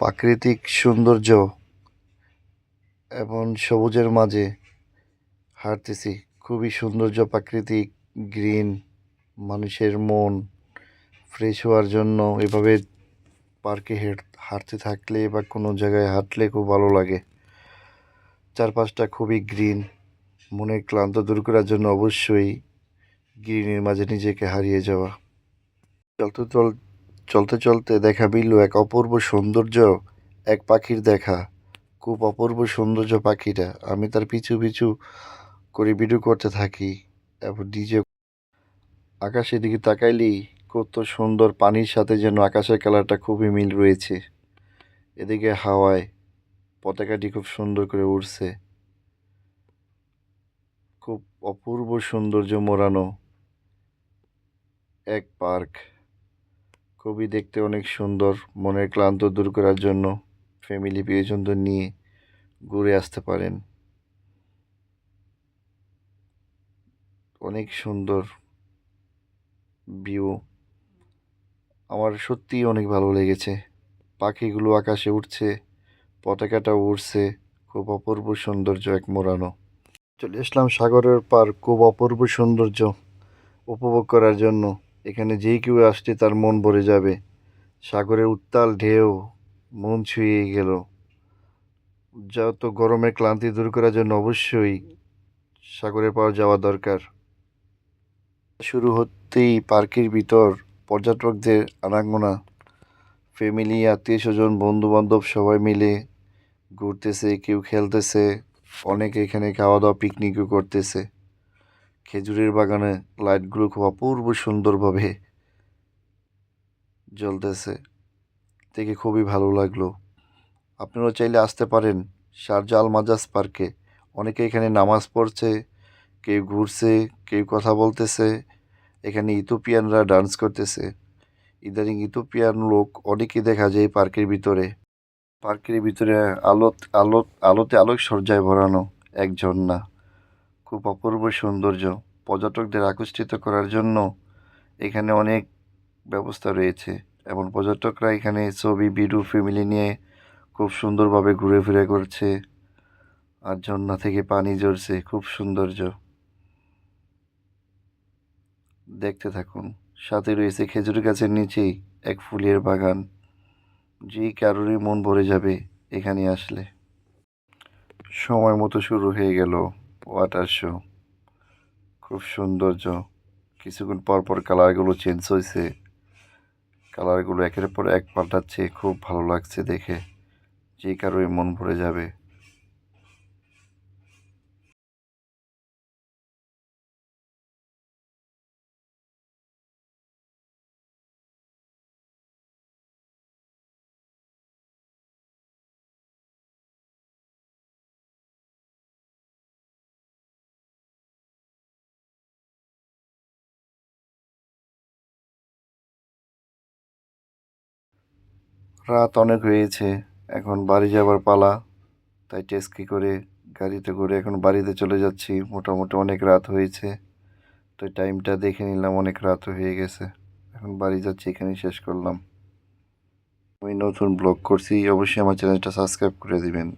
প্রাকৃতিক সৌন্দর্য এবং সবুজের মাঝে হাঁটতেছি। খুবই সৌন্দর্য, প্রাকৃতিক, গ্রিন। মানুষের মন ফ্রেশ হওয়ার জন্য এভাবে পার্কে হাঁটতে থাকলে বা কোনো জায়গায় হাঁটলে খুব ভালো লাগে। চারপাশটা খুবই গ্রিন। মনের ক্লান্ত দূর করার জন্য অবশ্যই গ্রিনের মাঝে নিজেকে হারিয়ে যাওয়া। চলতে চলতে দেখা মিলল এক অপূর্ব সৌন্দর্য, এক পাখির দেখা। খুব অপূর্ব সৌন্দর্য পাখিটা। আমি তার পিছু পিছু করে ভিডিও করতে থাকি এবং নিজে আকাশের দিকে তাকাইলেই কত সুন্দর, পানির সাথে যেন আকাশের কালারটা খুবই মিল রয়েছে। এদিকে হাওয়ায় পতাকাটি খুব সুন্দর করে উড়ছে। খুব অপূর্ব সৌন্দর্য মোড়ানো এক পার্ক। খুবই দেখতে অনেক সুন্দর। মনের ক্লান্ত দূর করার জন্য ফ্যামিলি প্রিয়জনদের নিয়ে ঘুরে আসতে পারেন। অনেক সুন্দর ভিউ। আমার সত্যিই অনেক ভালো লেগেছে। পাখিগুলো আকাশে উঠছে, পতাকাটাও উড়ছে। খুব অপূর্ব সৌন্দর্য এক মোড়ানো। চলে আসলাম সাগরের পার। খুব অপূর্ব সৌন্দর্য উপভোগ করার জন্য। এখানে যেই কেউ আসছে তার মন ভরে যাবে। সাগরের উত্তাল ঢেউ মন ছুঁয়ে গেল। যত গরমের ক্লান্তি দূর করার জন্য অবশ্যই সাগরের পার যাওয়া দরকার। শুরু হতেই পার্কের ভিতর পর্যটকদের আনাগোনা। ফ্যামিলি, আত্মীয় স্বজন, বন্ধু বান্ধব সবাই মিলে ঘুরতেছে, কেউ খেলতেছে, অনেকে এখানে খাওয়া দাওয়া পিকনিকও করতেছে। খেজুরের বাগানে লাইটগুলো খুব অপূর্ব সুন্দরভাবে জ্বলতেছে, দেখে খুবই ভালো লাগলো। আপনারাও চাইলে আসতে পারেন শারজাহ আল মাজাজ পার্কে। অনেকে এখানে নামাজ পড়ছে, কেউ ঘুরছে, কেউ কথা বলতেছে। এখানে ইথিওপিয়ানরা ডান্স করতেছে। ইদানিং ইথিওপিয়ান লোক অনেকেই দেখা যায় পার্কের ভিতরে। পার্কের ভিতরে আলোতে আলোকসজ্জায় ভরানো এক ঝর্ণা। খুব অপূর্ব সৌন্দর্য। পর্যটকদের আকর্ষিত করার জন্য এখানে অনেক ব্যবস্থা রয়েছে এবং পর্যটকরা এখানে ছবি, ভিডিও, ফ্যামিলি নিয়ে খুব সুন্দরভাবে ঘুরে ফিরে করছে। আর ঝর্ণা থেকে পানি ঝরছে, খুব সৌন্দর্য। দেখতে থাকুন। সাথে রয়েছে খেজুর গাছের নিচেই এক ফুলের বাগান। যে কারোরই মন ভরে যাবে এখানে আসলে। সময় মতো শুরু হয়ে গেল ওয়াটার শো। খুব সৌন্দর্য। কিছুক্ষণ পর পর কালারগুলো চেঞ্জ হয়েছে। কালারগুলো একের পর এক পাল্টাচ্ছে। খুব ভালো লাগছে দেখে। যে কারোরই মন ভরে যাবে। রাত অনেক হয়েছে, এখন বাড়ি যাবার পালা। তাই ট্যাক্সি করে, গাড়িতে করে এখন বাড়িতে চলে যাচ্ছি। মোটামুটি অনেক রাত হয়েছে। তো টাইমটা দেখে নিলাম, অনেক রাত হয়ে গেছে। এখন বাড়ি যাচ্ছি, এখানেই শেষ করলাম। আমি নতুন ব্লগ করছি, অবশ্যই আমার চ্যানেলটা সাবস্ক্রাইব করে দিবেন।